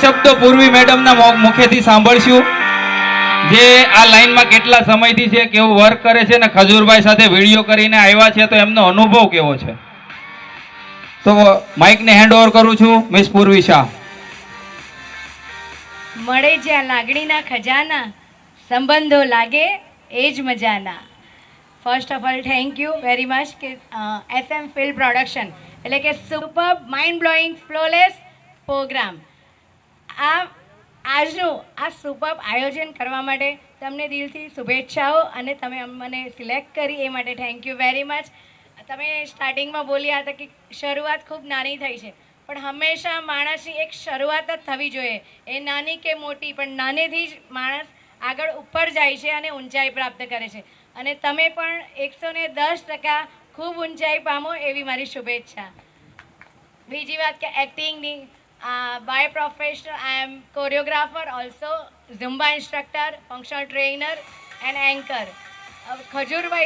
શબ્દો પૂર્વી મેડમના મુખેથી સાંભળશું, જે આ લાઈનમાં કેટલા સમયથી છે, કેવું વર્ક કરે છે ને ખજૂરભાઈ સાથે વિડીયો કરીને આવ્યા છે, તો એમનો અનુભવ કેવો છે. તો માઇકને હેન્ડ ઓવર કરું છું મિસ પૂર્વી શાહ. મળે જ્યાં લાગણીના ખજાના, સંબંધો લાગે એ જ મજાના. First of all thank you very much કે SM ફિલ્મ પ્રોડક્શન એટલે કે super mind blowing flawless program, આજનું આ સુપર આયોજન કરવા માટે તમને દિલથી શુભેચ્છાઓ, અને તમે મને સિલેક્ટ કરી એ માટે થેન્ક યુ વેરી મચ. તમે સ્ટાર્ટિંગમાં બોલ્યા હતા કે શરૂઆત ખૂબ નાની થઈ છે, પણ હંમેશા માણસની એક શરૂઆત જ થવી જોઈએ, એ નાની કે મોટી, પણ નાનેથી જ માણસ આગળ ઉપર જાય છે અને ઊંચાઈ પ્રાપ્ત કરે છે. અને તમે પણ 110% ખૂબ ઊંચાઈ પામો એવી મારી શુભેચ્છા. બીજી વાત કે એક્ટિંગની, by professional I am choreographer, also Zumba instructor, functional trainer and anchor. Khajurbhai